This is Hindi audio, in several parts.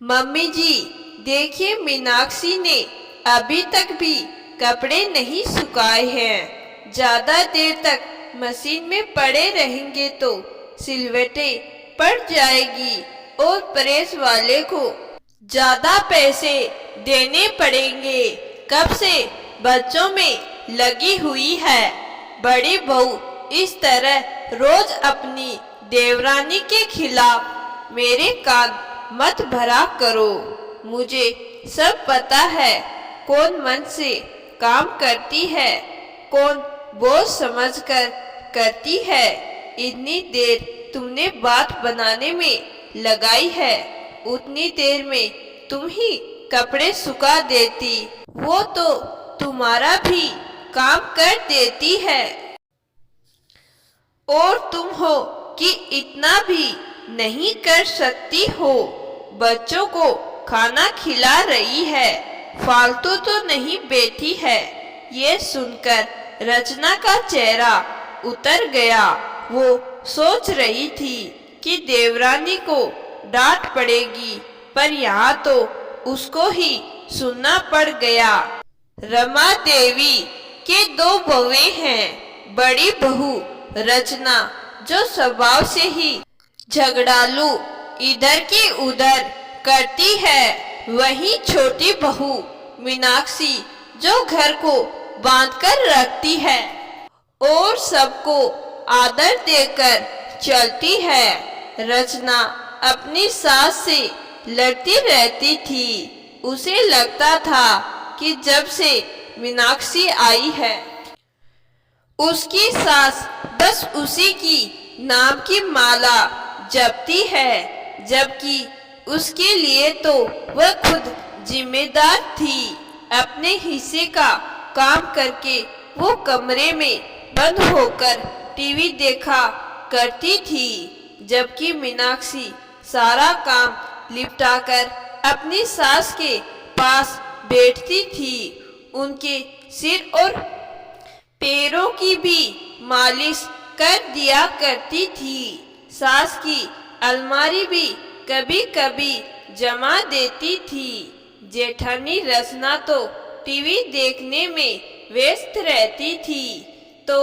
मम्मी जी, देखिए मीनाक्षी ने अभी तक भी कपड़े नहीं सुखाए हैं। ज्यादा देर तक मशीन में पड़े रहेंगे तो सिलवटें पड़ जाएगी और प्रेस वाले को ज्यादा पैसे देने पड़ेंगे। कब से बच्चों में लगी हुई है। बड़ी बहू इस तरह रोज अपनी देवरानी के खिलाफ मेरे कान मत भरा करो। मुझे सब पता है कौन मन से काम करती है, कौन बोझ समझकर करती है। इतनी देर तुमने बात बनाने में लगाई है, उतनी देर में तुम ही कपड़े सुखा देती। वो तो तुम्हारा भी काम कर देती है और तुम हो कि इतना भी नहीं कर सकती हो। बच्चों को खाना खिला रही है, फालतू तो नहीं बैठी है। ये सुनकर रचना का चेहरा उतर गया। वो सोच रही थी कि देवरानी को डांट पड़ेगी, पर यहाँ तो उसको ही सुनना पड़ गया। रमा देवी के दो बहुएं हैं। बड़ी बहू रचना जो स्वभाव से ही झगड़ालू इधर की उधर करती है, वहीं छोटी बहू मीनाक्षी जो घर को बांधकर रखती है और सबको आदर देकर चलती है। रचना अपनी सास से लड़ती रहती थी। उसे लगता था कि जब से मीनाक्षी आई है उसकी सास बस उसी की नाम की माला जपती है, जबकि उसके लिए तो वह खुद जिम्मेदार थी। अपने हिस्से का काम करके वो कमरे में बंद होकर टीवी देखा करती थी, जबकि मीनाक्षी सारा काम निपटाकर अपनी सास के पास बैठती थी। उनके सिर और पैरों की भी मालिश कर दिया करती थी। सास की अलमारी भी कभी कभी जमा देती थी। जेठानी रचना तो टीवी देखने में व्यस्त रहती थी, तो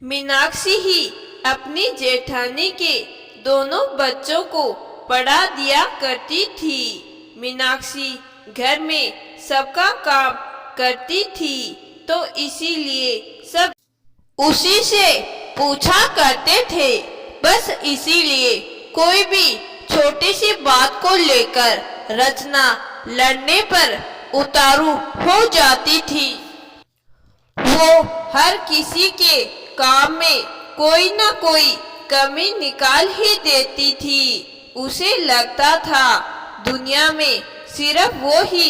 मीनाक्षी ही अपनी जेठानी के दोनों बच्चों को पढ़ा दिया करती थी। मीनाक्षी घर में सबका काम करती थी, तो इसीलिए सब उसी से पूछा करते थे। बस इसीलिए कोई भी छोटी सी बात को लेकर रचना लड़ने पर उतारू हो जाती थी। वो हर किसी के काम में कोई ना कोई कमी निकाल ही देती थी। उसे लगता था दुनिया में सिर्फ वो ही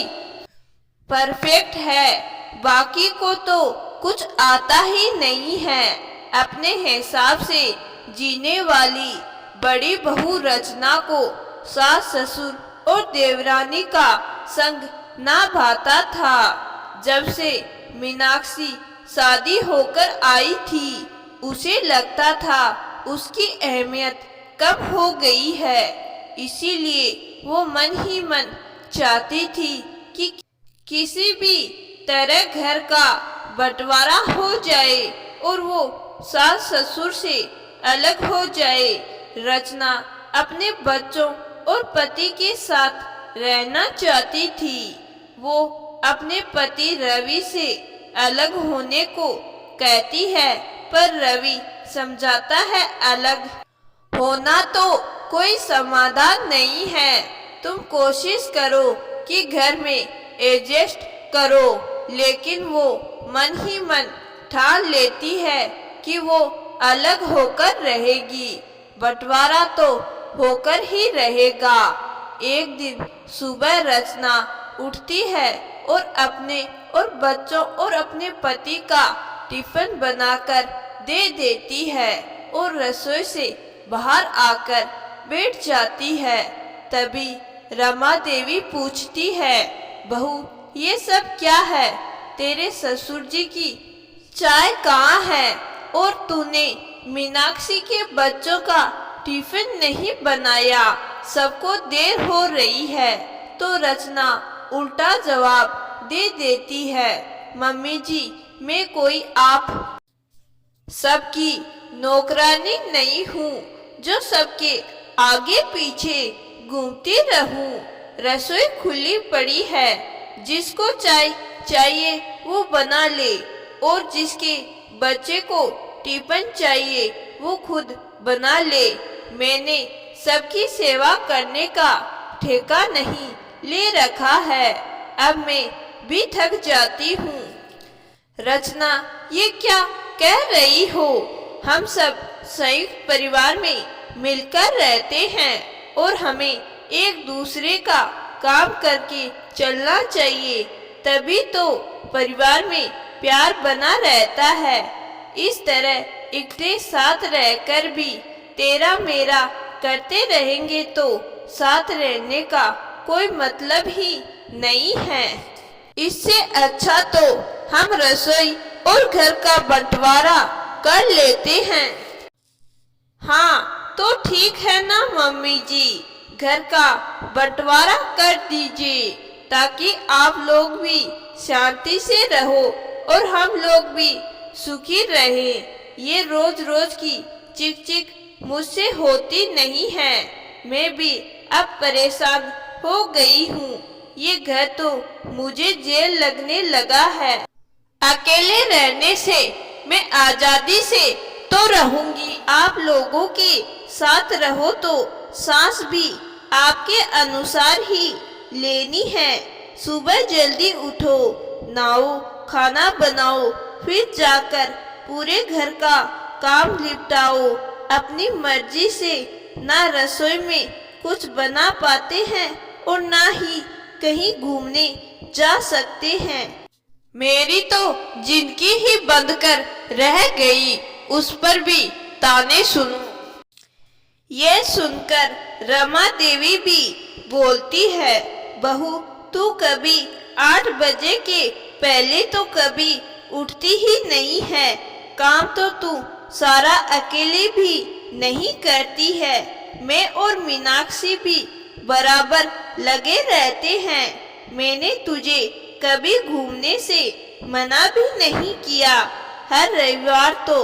परफेक्ट है, बाकी को तो कुछ आता ही नहीं है। अपने हिसाब से जीने वाली बड़ी बहू रचना को सास ससुर और देवरानी का संग ना भाता था। जब से मीनाक्षी शादी होकर आई थी, उसे लगता था उसकी अहमियत कम हो गई है। इसीलिए वो मन ही मन चाहती थी कि किसी भी तरह घर का बंटवारा हो जाए और वो सास ससुर से अलग हो जाए। रचना अपने बच्चों और पति के साथ रहना चाहती थी। वो अपने पति रवि से अलग होने को कहती है, पर रवि समझाता है अलग होना तो कोई समाधान नहीं है। तुम कोशिश करो कि घर में एडजस्ट करो, लेकिन वो मन ही मन ठान लेती है कि वो अलग होकर रहेगी। बंटवारा तो होकर ही रहेगा। एक दिन सुबह रचना उठती है और अपने और बच्चों और अपने पति का टिफिन बनाकर दे देती है और रसोई से बाहर आकर बैठ जाती है। तभी रमा देवी पूछती है, बहू ये सब क्या है? तेरे ससुर जी की चाय कहाँ है? और तूने मीनाक्षी के बच्चों का टिफिन नहीं बनाया, सबको देर हो रही है। तो रचना उल्टा जवाब दे देती है, मम्मी जी मैं कोई आप सबकी नौकरानी नहीं हूँ जो सबके आगे पीछे घूमती रहूं। रसोई खुली पड़ी है, जिसको चाय चाहिए वो बना ले, और जिसके बच्चे को टिफिन चाहिए वो खुद बना ले। मैंने सबकी सेवा करने का ठेका नहीं ले रखा है, अब मैं भी थक जाती हूँ। रचना ये क्या कह रही हो? हम सब संयुक्त परिवार में मिलकर रहते हैं और हमें एक दूसरे का काम करके चलना चाहिए, तभी तो परिवार में प्यार बना रहता है। इस तरह इकट्ठे साथ रहकर भी तेरा मेरा करते रहेंगे तो साथ रहने का कोई मतलब ही नहीं है। इससे अच्छा तो हम रसोई और घर का बंटवारा कर लेते हैं। हाँ तो ठीक है ना मम्मी जी, घर का बंटवारा कर दीजिए ताकि आप लोग भी शांति से रहो और हम लोग भी सुखी रहें। ये रोज रोज की चिक चिक मुझसे होती नहीं है, मैं भी अब परेशान हो गई हूँ। ये घर तो मुझे जेल लगने लगा है। अकेले रहने से मैं आजादी से तो रहूंगी, आप लोगों के साथ रहो तो सांस भी आपके अनुसार ही लेनी है। सुबह जल्दी उठो, नहाओ, खाना बनाओ, फिर जाकर पूरे घर का काम निपटाओ। अपनी मर्जी से ना रसोई में कुछ बना पाते हैं और ना ही कहीं घूमने जा सकते हैं। मेरी तो जिंदगी ही बंद कर रह गई, उस पर भी ताने सुनो। ये सुनकर रमा देवी भी बोलती है, बहू तू कभी 8 बजे के पहले तो कभी उठती ही नहीं है, काम तो तू सारा अकेले भी नहीं करती है। मैं और मीनाक्षी भी बराबर लगे रहते हैं। मैंने तुझे कभी घूमने से मना भी नहीं किया। हर रविवार तो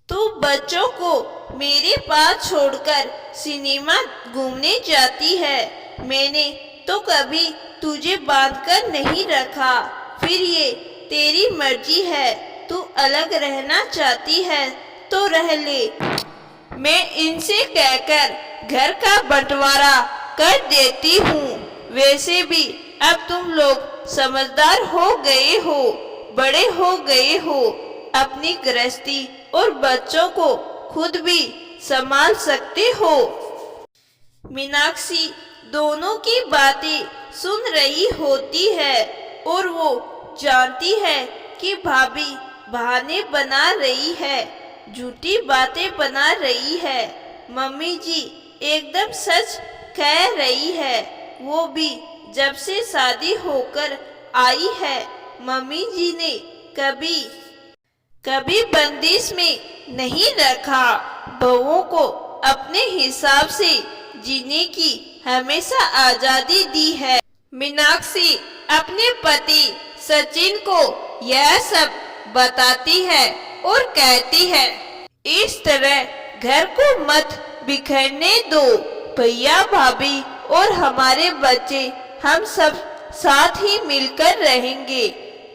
तू बच्चों को मेरे पास छोड़कर सिनेमा घूमने जाती है। मैंने तो कभी तुझे बांधकर नहीं रखा। फिर ये तेरी मर्जी है, तू अलग रहना चाहती है तो रह ले। मैं इनसे कहकर घर का बंटवारा कर देती हूँ। वैसे भी अब तुम लोग समझदार हो गए हो, बड़े हो गए हो, अपनी गृहस्थी और बच्चों को खुद भी संभाल सकते हो। मीनाक्षी दोनों की बातें सुन रही होती है और वो जानती है कि भाभी बहाने बना रही है, झूठी बातें बना रही है। मम्मी जी एकदम सच कह रही है, वो भी जब से शादी होकर आई है मम्मी जी ने कभी बंदिश में नहीं रखा। बहुओं को अपने हिसाब से जीने की हमेशा आजादी दी है। मीनाक्षी अपने पति सचिन को यह सब बताती है और कहती है, इस तरह घर को मत बिखरने दो। भैया भाभी और हमारे बच्चे हम सब साथ ही मिलकर रहेंगे,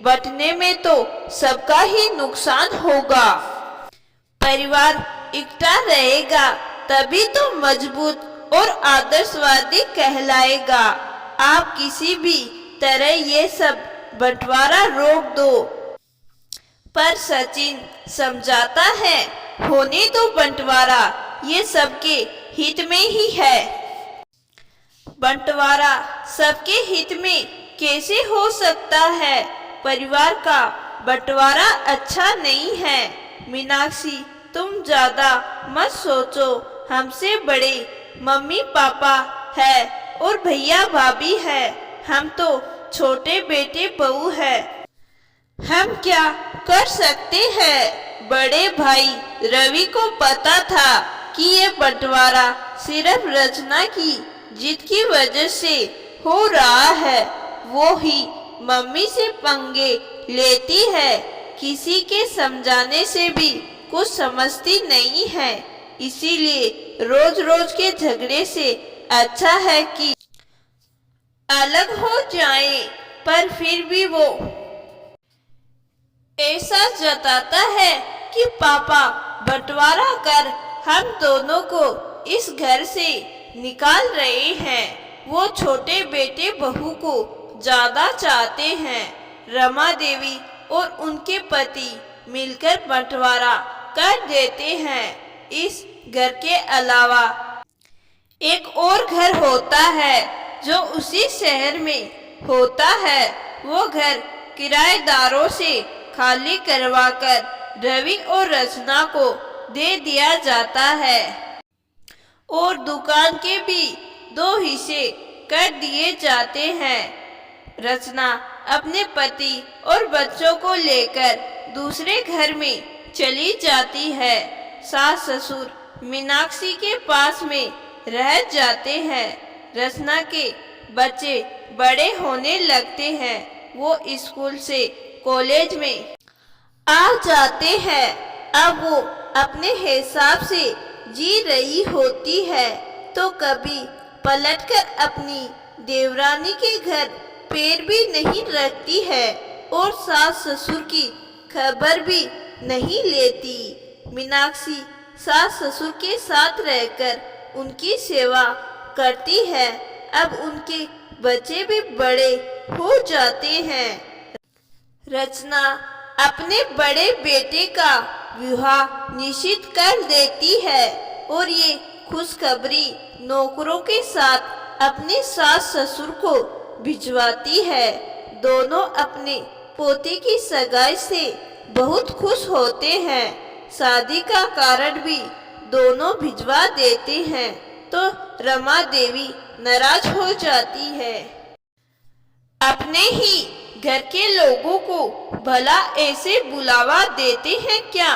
बंटने में तो सबका ही नुकसान होगा। परिवार इकट्ठा रहेगा तभी तो मजबूत और आदर्शवादी कहलाएगा। आप किसी भी तरह ये सब बंटवारा रोक दो। पर सचिन समझाता है, होने दो बंटवारा, ये सबके हित में ही है। बंटवारा सबके हित में कैसे हो सकता है? परिवार का बंटवारा अच्छा नहीं है। मीनाक्षी तुम ज्यादा मत सोचो, हमसे बड़े मम्मी पापा है और भैया भाभी है, हम तो छोटे बेटे बहू है। हम क्या कर सकते हैं? बड़े भाई रवि को पता था कि ये बंटवारा सिर्फ रचना की जिद की वजह से हो रहा है। वो ही मम्मी से पंगे लेती है, किसी के समझाने से भी कुछ समझती नहीं है। इसीलिए रोज रोज के झगड़े से अच्छा है कि अलग हो जाए। पर फिर भी वो ऐसा जताता है कि पापा बंटवारा कर हम दोनों को इस घर से निकाल रहे हैं। वो छोटे बेटे बहू को ज्यादा चाहते हैं। रमा देवी और उनके पति मिलकर बंटवारा कर देते हैं। इस घर के अलावा एक और घर होता है जो उसी शहर में होता है। वो घर किराएदारों से खाली करवाकर रवि और रचना को दे दिया जाता है और दुकान के भी 2 हिस्से कर दिए जाते हैं। रचना अपने पति और बच्चों को लेकर दूसरे घर में चली जाती है। सास ससुर मीनाक्षी के पास में रह जाते हैं। रचना के बच्चे बड़े होने लगते हैं। वो स्कूल से कॉलेज में आ जाते हैं। अब वो अपने हिसाब से जी रही होती है तो कभी पलटकर अपनी देवरानी के घर पैर भी नहीं रखती है और सास ससुर की खबर भी नहीं लेती। मीनाक्षी सास ससुर के साथ रहकर उनकी सेवा करती है। अब उनके बच्चे भी बड़े हो जाते हैं। रचना अपने बड़े बेटे का विवाह निश्चित कर देती है और ये खुशखबरी नौकरों के साथ अपने सास ससुर को भिजवाती है। दोनों अपने पोते की सगाई से बहुत खुश होते हैं। शादी का कारण भी दोनों भिजवा देते हैं तो रमा देवी नाराज हो जाती है। अपने ही घर के लोगों को भला ऐसे बुलावा देते हैं क्या?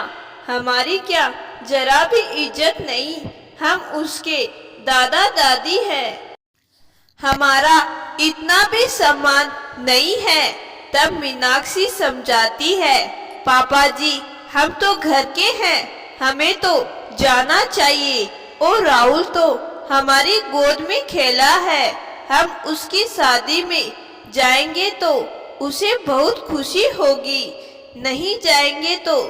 हमारी क्या जरा भी इज्जत नहीं? हम उसके दादा दादी हैं, हमारा इतना भी सम्मान नहीं है। तब मीनाक्षी समझाती है, पापा जी हम तो घर के हैं, हमें तो जाना चाहिए। और राहुल तो हमारी गोद में खेला है, हम उसकी शादी में जाएंगे तो उसे बहुत खुशी होगी, नहीं जाएंगे तो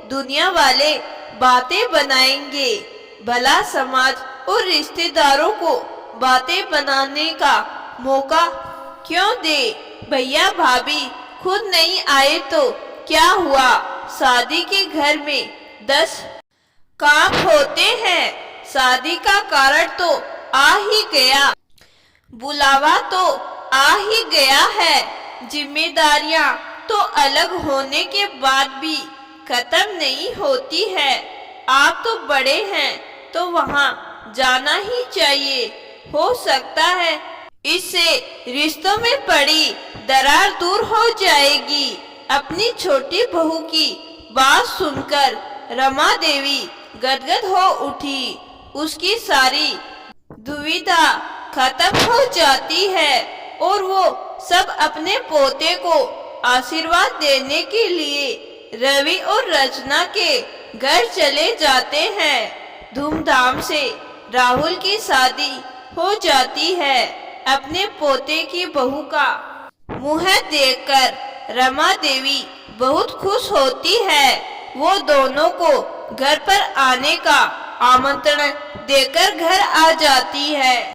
दुनिया वाले बातें बनाएंगे। भला समाज और रिश्तेदारों को बातें बनाने का मौका क्यों दे? भैया भाभी खुद नहीं आए तो क्या हुआ? शादी के घर में 10 काम होते हैं। शादी का कारण तो आ ही गया, बुलावा तो आ ही गया है। जिम्मेदारियां तो अलग होने के बाद भी खत्म नहीं होती है। आप तो बड़े हैं तो वहाँ जाना ही चाहिए। हो सकता है इससे रिश्तों में पड़ी दरार दूर हो जाएगी। अपनी छोटी बहू की बात सुनकर रमा देवी गदगद हो उठी। उसकी सारी दुविधा खत्म हो जाती है और वो सब अपने पोते को आशीर्वाद देने के लिए रवि और रचना के घर चले जाते हैं। धूमधाम से राहुल की शादी हो जाती है। अपने पोते की बहू का मुंह देखकर रमा देवी बहुत खुश होती है। वो दोनों को घर पर आने का आमंत्रण देकर घर आ जाती है।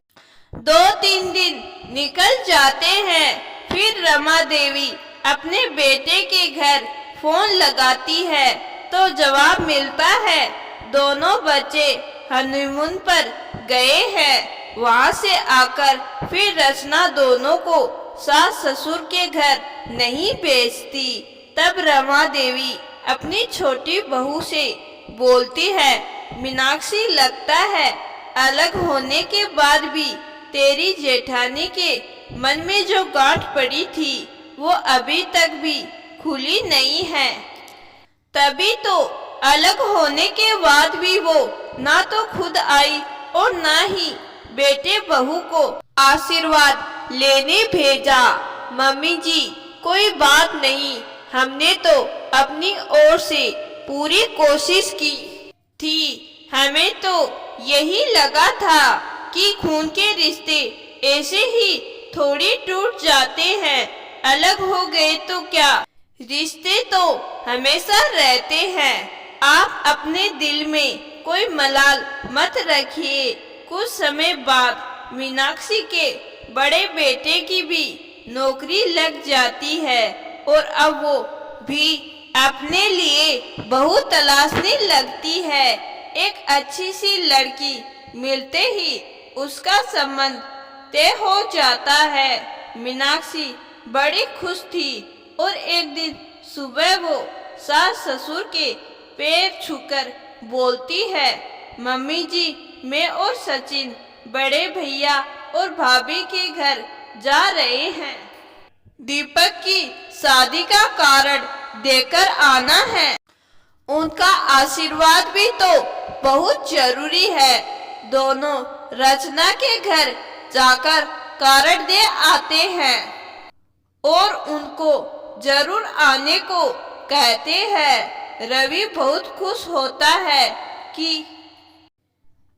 2-3 दिन निकल जाते हैं। फिर रमा देवी अपने बेटे के घर फोन लगाती है तो जवाब मिलता है, दोनों बच्चे हनीमून पर गए हैं। वहाँ से आकर फिर रचना दोनों को सास ससुर के घर नहीं भेजती। तब रमा देवी अपनी छोटी बहू से बोलती है, मीनाक्षी लगता है अलग होने के बाद भी तेरी जेठानी के मन में जो गांठ पड़ी थी वो अभी तक भी खुली नहीं है। तभी तो अलग होने के बाद भी वो ना तो खुद आई और न ही बेटे बहू को आशीर्वाद लेने भेजा। मम्मी जी, कोई बात नहीं, हमने तो अपनी ओर से पूरी कोशिश की थी। हमें तो यही लगा था कि खून के रिश्ते ऐसे ही थोड़ी टूट जाते हैं, अलग हो गए तो क्या, रिश्ते तो हमेशा रहते हैं। आप अपने दिल में कोई मलाल मत रखिए। कुछ समय बाद मीनाक्षी के बड़े बेटे की भी नौकरी लग जाती है और अब वो भी अपने लिए बहू तलाशने लगती है। एक अच्छी सी लड़की मिलते ही उसका संबंध तय हो जाता है। मीनाक्षी बड़ी खुश थी और एक दिन सुबह वो सास ससुर के पैर छूकर बोलती है, मम्मी जी, मैं और सचिन बड़े भैया और भाभी के घर जा रहे हैं। दीपक की शादी का कारण देकर आना है। उनका आशीर्वाद भी तो बहुत जरूरी है। दोनों रचना के घर जाकर कारण दे आते हैं और उनको जरूर आने को कहते हैं। रवि बहुत खुश होता है कि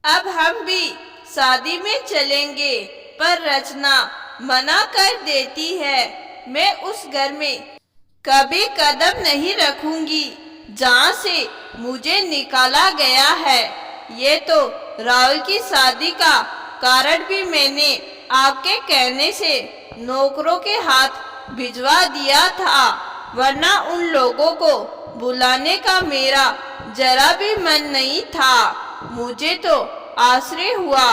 अब हम भी शादी में चलेंगे, पर रचना मना कर देती है। मैं उस घर में कभी कदम नहीं रखूंगी जहाँ से मुझे निकाला गया है। ये तो राहुल की शादी का कारण भी मैंने आपके कहने से नौकरों के हाथ भिजवा दिया था, वरना उन लोगों को बुलाने का मेरा जरा भी मन नहीं था। मुझे तो आश्चर्य हुआ,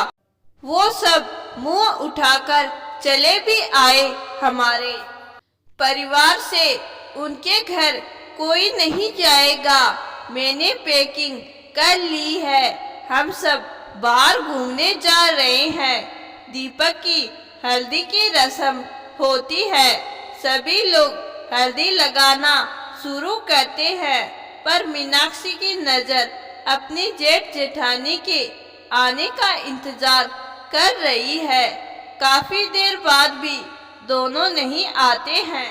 वो सब मुंह उठाकर चले भी आए। हमारे परिवार से उनके घर कोई नहीं जाएगा। मैंने पैकिंग कर ली है, हम सब बाहर घूमने जा रहे हैं। दीपक की हल्दी की रस्म होती है, सभी लोग हल्दी लगाना शुरू करते हैं, पर मीनाक्षी की नजर अपनी जेठ जेठानी के आने का इंतजार कर रही है। काफी देर बाद भी दोनों नहीं आते हैं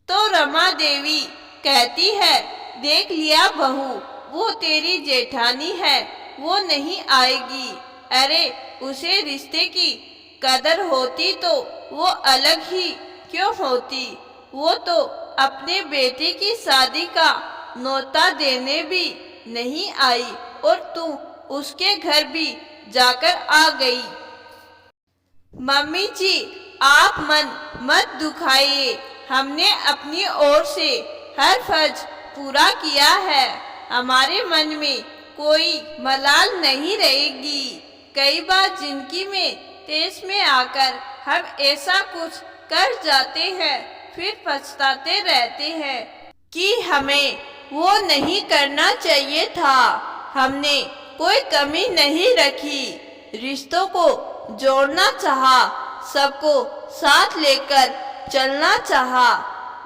तो रमा देवी कहती है, देख लिया बहू, वो तेरी जेठानी है, वो नहीं आएगी। अरे उसे रिश्ते की कदर होती तो वो अलग ही क्यों होती। वो तो अपने बेटे की शादी का न्योता देने भी नहीं आई और तू उसके घर भी जाकर आ गई। मम्मी जी, आप मन मत दुखाइए, हमने अपनी ओर से हर फर्ज पूरा किया है। हमारे मन में कोई मलाल नहीं रहेगी। कई बार जिंदगी में तेज में आकर हम ऐसा कुछ कर जाते हैं, फिर पछताते रहते हैं कि हमें वो नहीं करना चाहिए था। हमने कोई कमी नहीं रखी, रिश्तों को जोड़ना चाहा, सबको साथ लेकर चलना चाहा।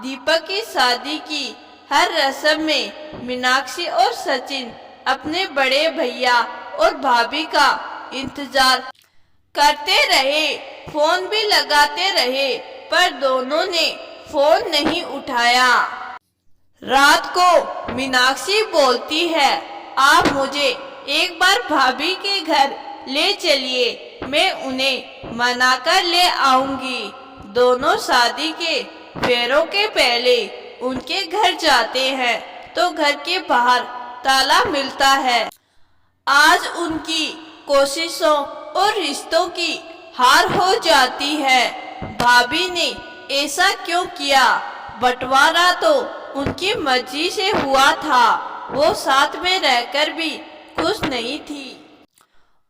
दीपक की शादी की हर रस्म में मीनाक्षी और सचिन अपने बड़े भैया और भाभी का इंतजार करते रहे, फोन भी लगाते रहे, पर दोनों ने फोन नहीं उठाया। रात को मीनाक्षी बोलती है, आप मुझे एक बार भाभी के घर ले चलिए, मैं उन्हें मनाकर ले आऊंगी। दोनों शादी के फेरों के पहले उनके घर जाते हैं तो घर के बाहर ताला मिलता है। आज उनकी कोशिशों और रिश्तों की हार हो जाती है। भाभी ने ऐसा क्यों किया? बंटवारा तो उनकी मर्जी से हुआ था। वो साथ में रहकर भी खुश नहीं थी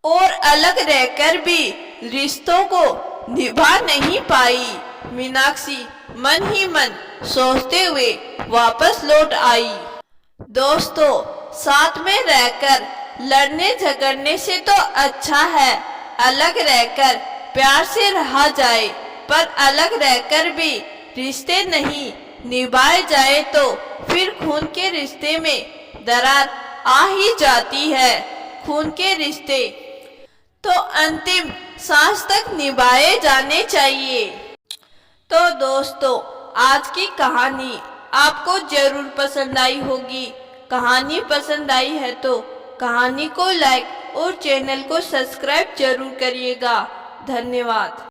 और अलग रहकर भी रिश्तों को निभा नहीं पाई। मीनाक्षी मन ही मन सोचते हुए वापस लौट आई। दोस्तों, साथ में रहकर लड़ने झगड़ने से तो अच्छा है अलग रहकर प्यार से रहा जाए, पर अलग रहकर भी रिश्ते नहीं निभाए जाए तो फिर खून के रिश्ते में दरार आ ही जाती है। खून के रिश्ते तो अंतिम सांस तक निभाए जाने चाहिए। तो दोस्तों, आज की कहानी आपको जरूर पसंद आई होगी। कहानी पसंद आई है तो कहानी को लाइक और चैनल को सब्सक्राइब जरूर करिएगा। धन्यवाद।